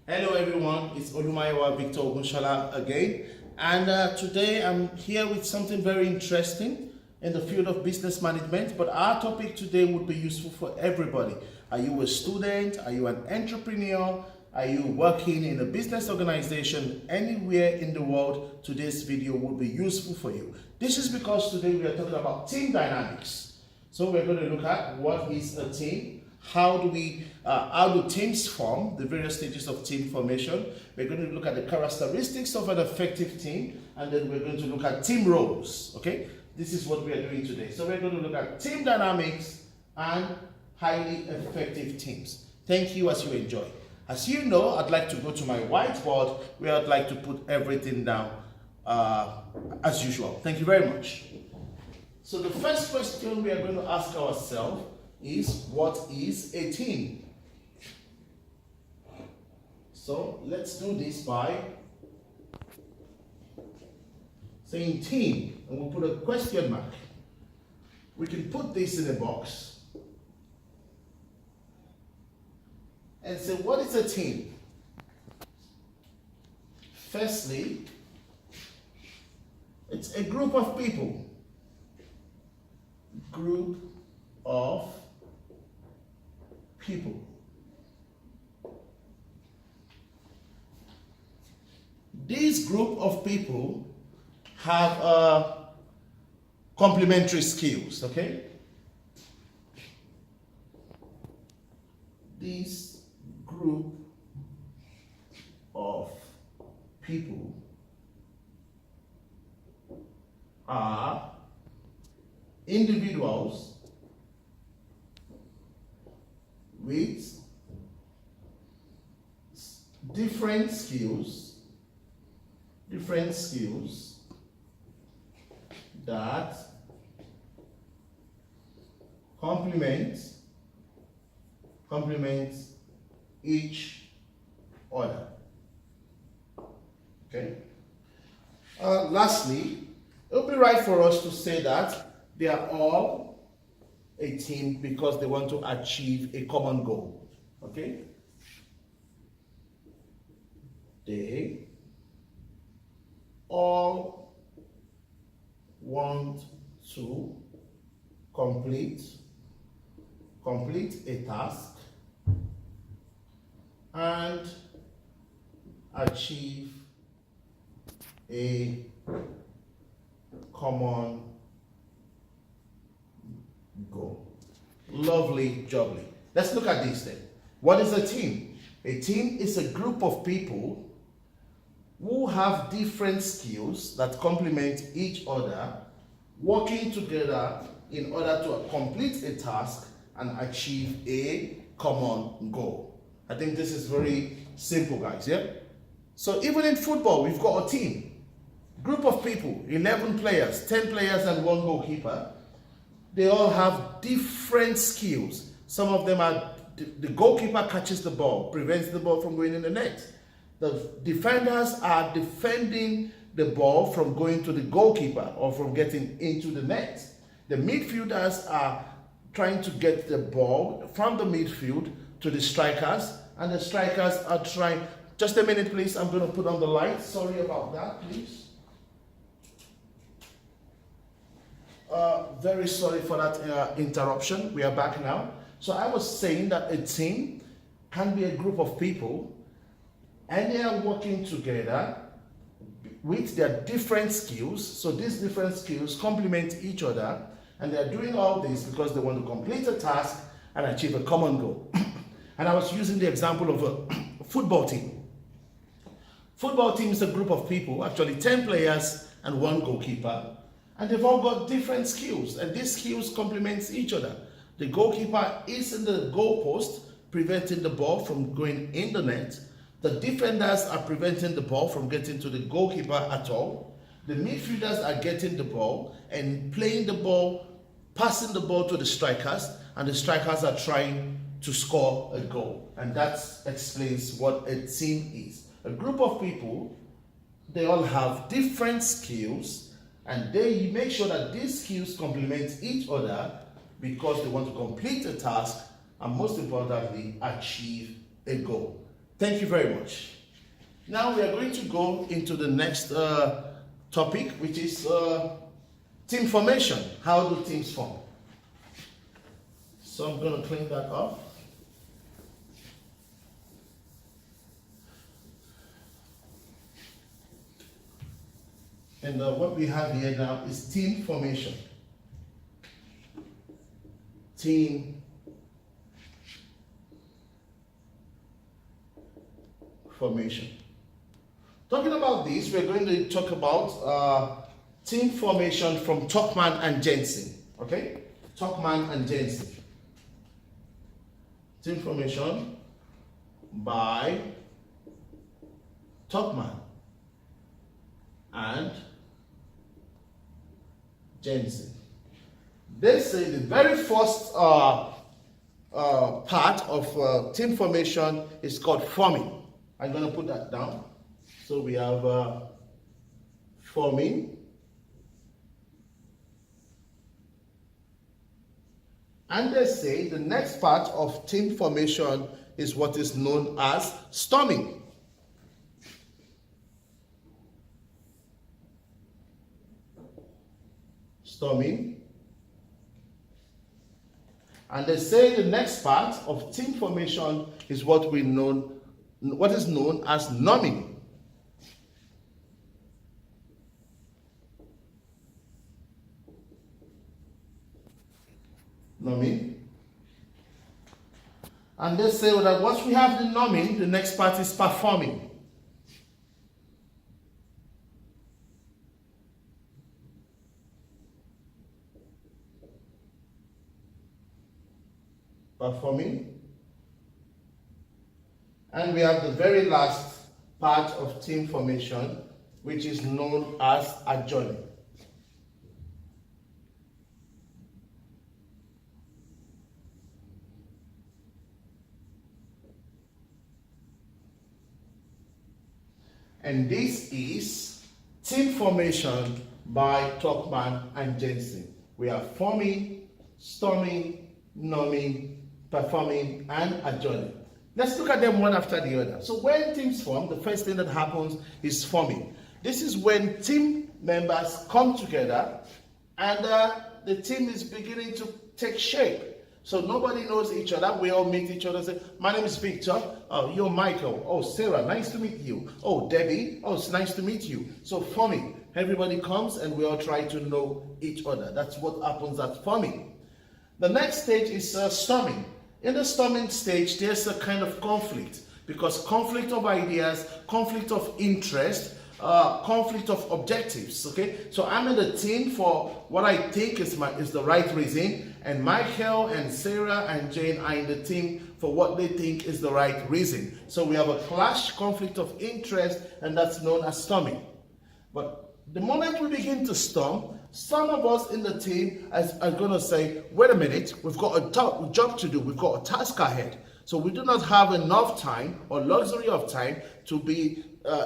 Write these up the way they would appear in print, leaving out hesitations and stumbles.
Hello everyone, it's Olumayewa Victor Ogunshala again, and today I'm here with something very interesting in the field of business management, but our topic today would be useful for everybody. Are you a student? Are you an entrepreneur? Are you working in a business organization anywhere in the world? Today's video will be useful for you. This is because today we are talking about team dynamics. So we're going to look at what is a team. How do teams form, the various stages of team formation. We're going to look at the characteristics of an effective team, and then we're going to look at team roles. Okay, this is what we are doing today. So we're going to look at team dynamics and highly effective teams. Thank you as you enjoy. As you know, I'd like to go to my whiteboard where I'd like to put everything down as usual. Thank you very much. So the first question we are going to ask ourselves is, what is a team? So let's do this by saying team, and we'll put a question mark. We can put this in a box and say, what is a team? Firstly, it's a group of people. Group of people. This group of people have complementary skills, okay? This group of people are individuals with different skills that complement each other. Okay. Lastly, it would be right for us to say that they are all a team because they want to achieve a common goal. Okay? They all want to complete a task and achieve a common goal. Lovely jubbly. Let's look at this then. What is a team? A team is a group of people who have different skills that complement each other, working together in order to complete a task and achieve a common goal. I think this is very simple, guys, yeah? So even in football, we've got a team. Group of people, 11 players, 10 players and one goalkeeper. They all have different skills. Some of them are, the goalkeeper catches the ball, prevents the ball from going in the net. The defenders are defending the ball from going to the goalkeeper or from getting into the net. The midfielders are trying to get the ball from the midfield to the strikers, and the strikers are trying, just a minute please, I'm going to put on the light. Sorry about that, please. Very sorry for that interruption. We are back now. So I was saying that a team can be a group of people and they are working together with their different skills. So these different skills complement each other, and they are doing all this because they want to complete a task and achieve a common goal. And I was using the example of a football team. Football team is a group of people, actually 10 players and one goalkeeper. And they've all got different skills, and these skills complement each other. The goalkeeper is in the goalpost, preventing the ball from going in the net. The defenders are preventing the ball from getting to the goalkeeper at all. The midfielders are getting the ball and playing the ball, passing the ball to the strikers, and the strikers are trying to score a goal. And that explains what a team is. A group of people, they all have different skills, and they make sure that these skills complement each other because they want to complete a task and, most importantly, achieve a goal. Thank you very much. Now we are going to go into the next topic, which is team formation. How do teams form? So I'm going to clean that off. And what we have here now is team formation. Team formation. Talking about this, we're going to talk about team formation from Tuckman and Jensen. Okay? Tuckman and Jensen. Team formation by Tuckman and Jensen. They say the very first part of team formation is called forming. I'm going to put that down. So we have forming, and they say the next part of team formation is what is known as storming. Storming. And they say the next part of team formation is what is known as numbing. Numbing. And they say that once we have the numbing, the next part is performing. Performing. And we have the very last part of team formation, which is known as adjourning. And this is team formation by Tuckman and Jensen. We are forming, storming, numbing, performing, and adjourning. Let's look at them one after the other. So when teams form, the first thing that happens is forming. This is when team members come together and the team is beginning to take shape. So nobody knows each other. We all meet each other and say, my name is Victor. Oh, you're Michael. Oh, Sarah, nice to meet you. Oh, Debbie. Oh, it's nice to meet you. So forming. Everybody comes and we all try to know each other. That's what happens at forming. The next stage is storming. In the storming stage, there's a kind of conflict, because conflict of ideas, conflict of interest, conflict of objectives. Okay, so I'm in the team for what I think is the right reason, and Michael and Sarah and Jane are in the team for what they think is the right reason. So we have a clash, conflict of interest, and that's known as storming. But the moment we begin to storm, some of us in the team are going to say, wait a minute, we've got a job to do, we've got a task ahead. So we do not have enough time or luxury of time to be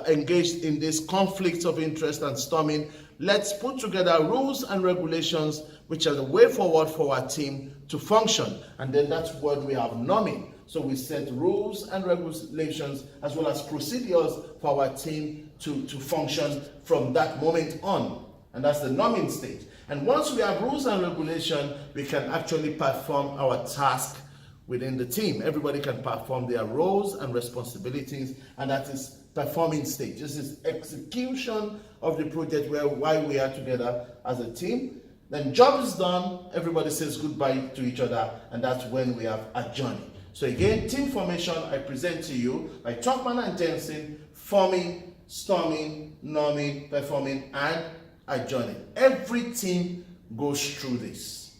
engaged in this conflict of interest and storming. Let's put together rules and regulations which are the way forward for our team to function. And then that's what we have numbing. So we set rules and regulations as well as procedures for our team to function from that moment on. And that's the numbing stage. And once we have rules and regulation, we can actually perform our task within the team. Everybody can perform their roles and responsibilities, and that is performing stage. This is execution of the project while we are together as a team. Then job is done, everybody says goodbye to each other, and that's when we have adjourning. So again, team formation I present to you by Tuckman and Jensen: forming, storming, numbing, performing, and adjourning. Every team goes through this.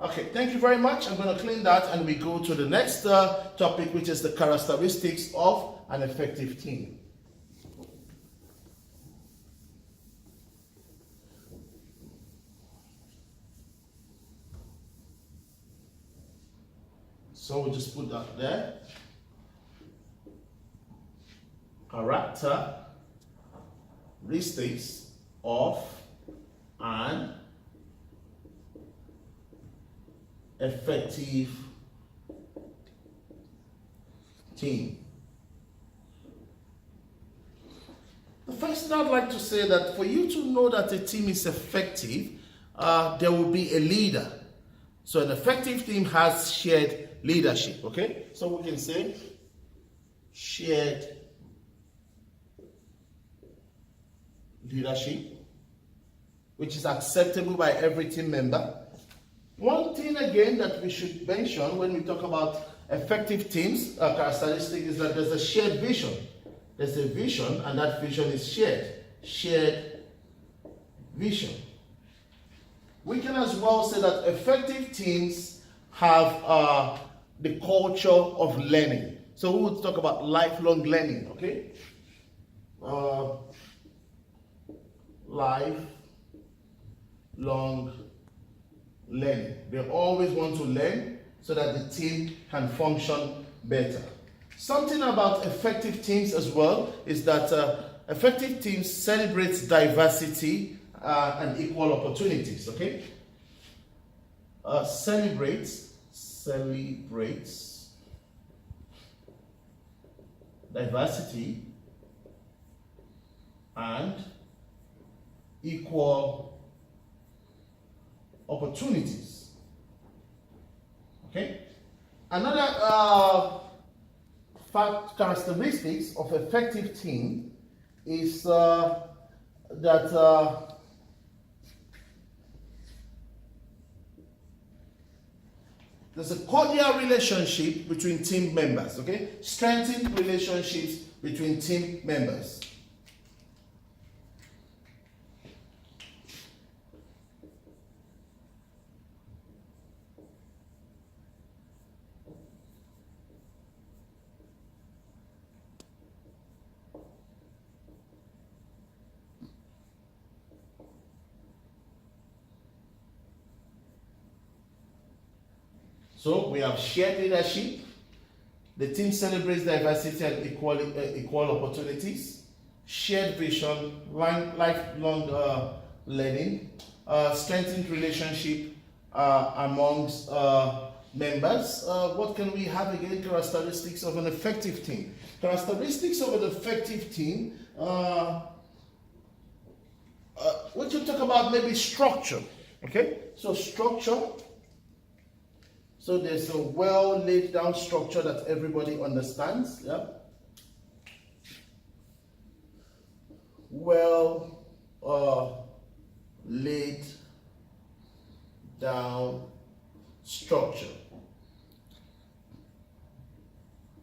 Okay, thank you very much. I'm going to clean that and we go to the next topic, which is the characteristics of an effective team. So we'll just put that there. Characteristics of an effective team. First, I'd like to say that for you to know that a team is effective, there will be a leader. So an effective team has shared leadership, okay? So we can say shared leadership, which is acceptable by every team member. One thing again that we should mention when we talk about effective teams characteristic is that there's a shared vision. There's a vision, and that vision is shared. Shared vision. We can as well say that effective teams have the culture of learning. So we would talk about lifelong learning, okay? Lifelong learning. They always want to learn so that the team can function better. Something about effective teams as well is that effective teams celebrate diversity and equal opportunities, okay? Celebrates diversity and equal opportunities. Okay? Another characteristics of effective team is that there's a cordial relationship between team members, okay? Strengthened relationships between team members. So we have shared leadership. The team celebrates diversity and equal opportunities. Shared vision, lifelong learning, strengthened relationship amongst members. What can we have again? Characteristics of an effective team. Characteristics of an effective team. We can talk about maybe structure. Okay, so structure. So there's a well laid down structure that everybody understands. Yeah. Well laid down structure.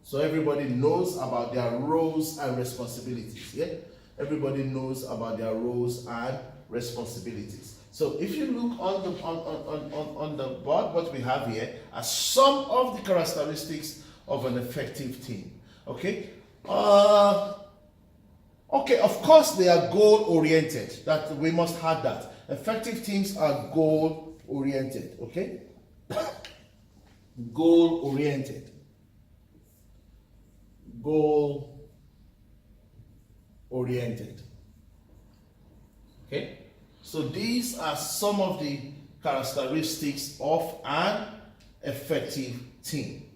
So everybody knows about their roles and responsibilities. Yeah. Everybody knows about their roles and responsibilities. So if you look on the board, what we have here are some of the characteristics of an effective team. Okay. Okay. Of course, they are goal oriented. That we must have that. Effective teams are goal oriented. Okay. Goal oriented. Goal oriented. Okay. So these are some of the characteristics of an effective team.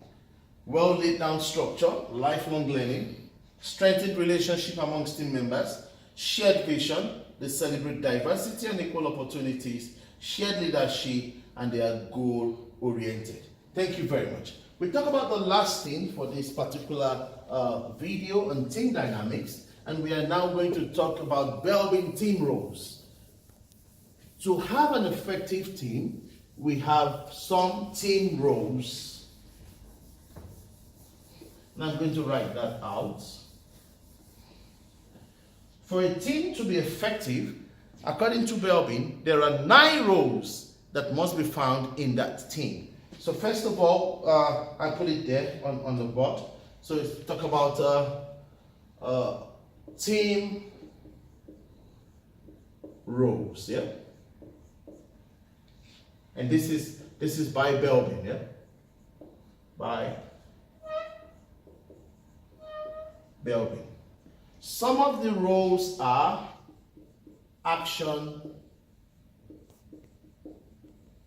Well laid down structure, lifelong learning, strengthened relationship amongst team members, shared vision, they celebrate diversity and equal opportunities, shared leadership, and they are goal oriented. Thank you very much. We talk about the last thing for this particular video on team dynamics, and we are now going to talk about Belbin team roles. To have an effective team, we have some team roles. And I'm going to write that out. For a team to be effective, according to Belbin, there are 9 roles that must be found in that team. So first of all, I put it there on the board. So let's talk about team roles, yeah? And this is by Belbin, yeah? By Belbin. Some of the roles are action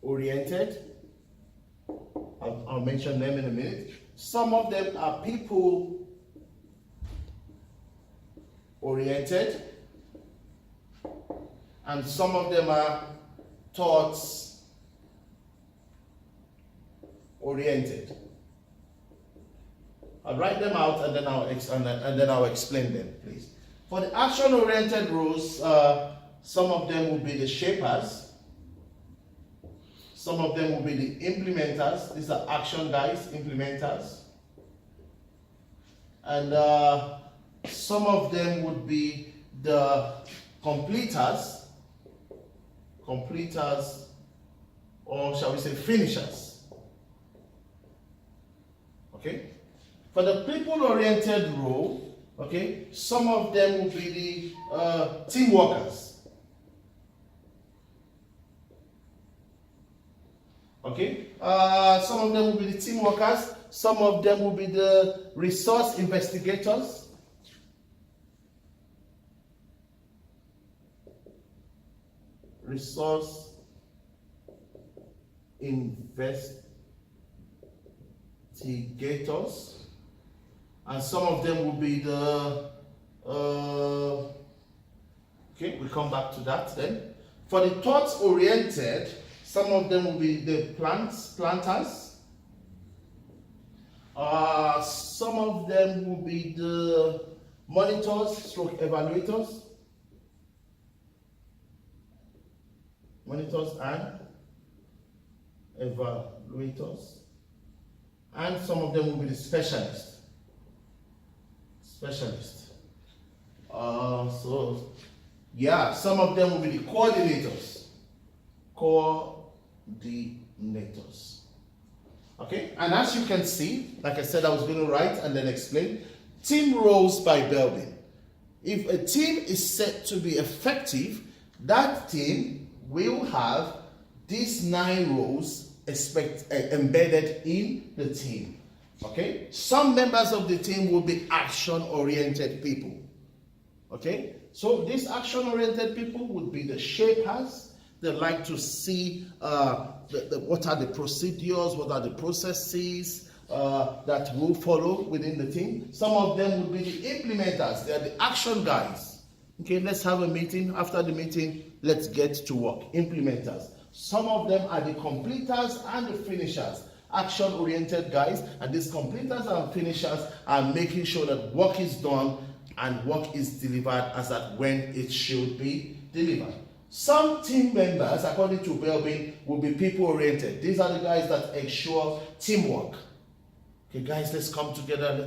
oriented. I'll mention them in a minute. Some of them are people oriented. and some of them are thoughts oriented. I'll write them out and then I'll explain them, please. For the action oriented roles, some of them will be the shapers. Some of them will be the implementers. These are action guys, implementers. And some of them would be the completers, or shall we say finishers. Okay? For the people-oriented role, okay, some of them will be the team workers. Okay, some of them will be the team workers, some of them will be the resource investigators. Resource investigators. And some of them will be the, okay, we'll come back to that then. For the thoughts oriented, some of them will be the planters. Some of them will be the monitors, stroke evaluators. Monitors and evaluators. And some of them will be the specialists. So, yeah, some of them will be the coordinators. Okay, and as you can see, like I said, I was going to write and then explain. Team roles by Belbin. If a team is set to be effective, that team will have these 9 roles embedded in the team. Okay, some members of the team will be action-oriented people. Okay, so these action-oriented people would be the shapers. They like to see what are the procedures, what are the processes that will follow within the team. Some of them will be the implementers. They are the action guys. Okay, let's have a meeting. After the meeting, let's get to work. Implementers. Some of them are the completers and the finishers. Action-oriented guys, and these completers and finishers are making sure that work is done and work is delivered as at when it should be delivered. Some team members, according to Belbin, will be people-oriented. These are the guys that ensure teamwork. Okay, guys, let's come together. They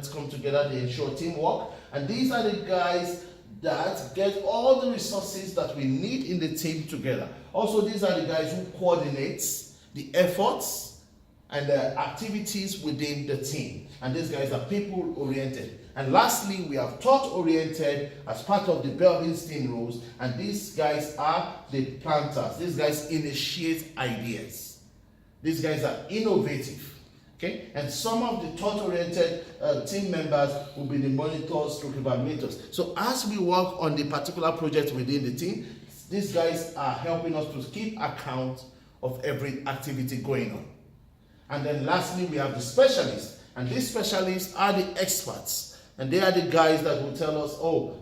ensure teamwork. And these are the guys that get all the resources that we need in the team together. Also, these are the guys who coordinates the efforts and the activities within the team. And these guys are people-oriented. And lastly, we have thought-oriented as part of the Belbin's team rules. And these guys are the planters. These guys initiate ideas. These guys are innovative. Okay? And some of the thought-oriented team members will be the monitors, stroke evaluators. So as we work on the particular project within the team, these guys are helping us to keep account of every activity going on. And then lastly, we have the specialists. And these specialists are the experts. And they are the guys that will tell us, oh,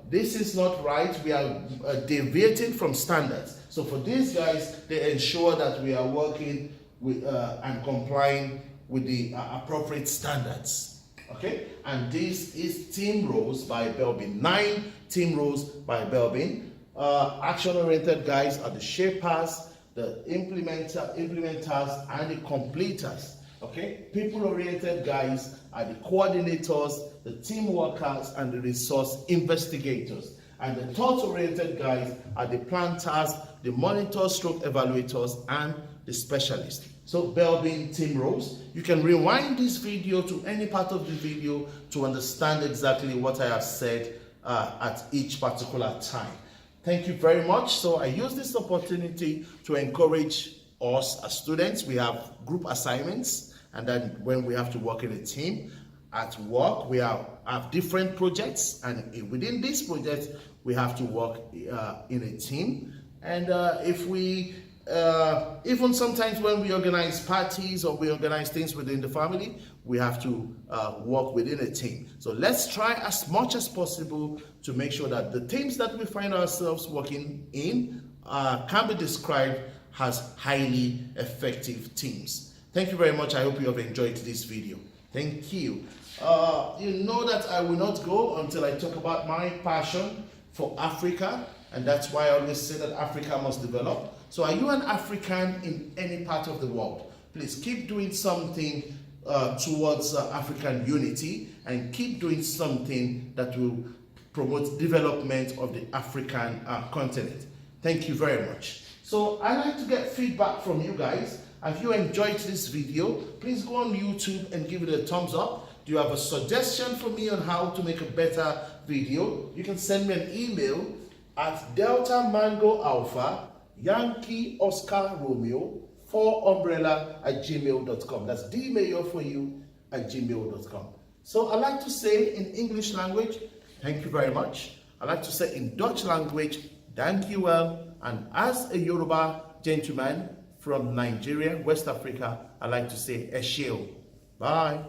this is not right. We are deviating from standards. So for these guys, they ensure that we are working with and complying with the appropriate standards. Okay? And this is team roles by Belbin. 9 team roles by Belbin. Action-oriented guys are the shapers, the implementers, and the completers. Okay, people-oriented guys are the coordinators, the team workers, and the resource investigators. And the thought-oriented guys are the planters, the monitors, stroke evaluators, and the specialists. So Belbin team roles. You can rewind this video to any part of the video to understand exactly what I have said at each particular time. Thank you very much. So I use this opportunity to encourage us as students. We have group assignments, and then when we have to work in a team, at work we have different projects, and within these projects we have to work in a team. And if we even sometimes when we organize parties or we organize things within the family, we have to work within a team. So let's try as much as possible to make sure that the teams that we find ourselves working in can be described as highly effective teams. Thank you very much. I hope you have enjoyed this video. Thank you. You know that I will not go until I talk about my passion for Africa, and that's why I always say that Africa must develop. So are you an African in any part of the world? Please keep doing something towards African unity, and keep doing something that will promote development of the African continent. Thank you very much. So I like to get feedback from you guys. If you enjoyed this video, please go on YouTube and give it a thumbs up. Do you have a suggestion for me on how to make a better video? You can send me an email at Delta Mango Alpha Yankee Oscar Romeo 4 umbrella @gmail.com. That's dmail for you @gmail.com. So I like to say in English language, thank you very much. I like to say in Dutch language, thank you well. And as a Yoruba gentleman from Nigeria, West Africa, I like to say Esheo. Bye.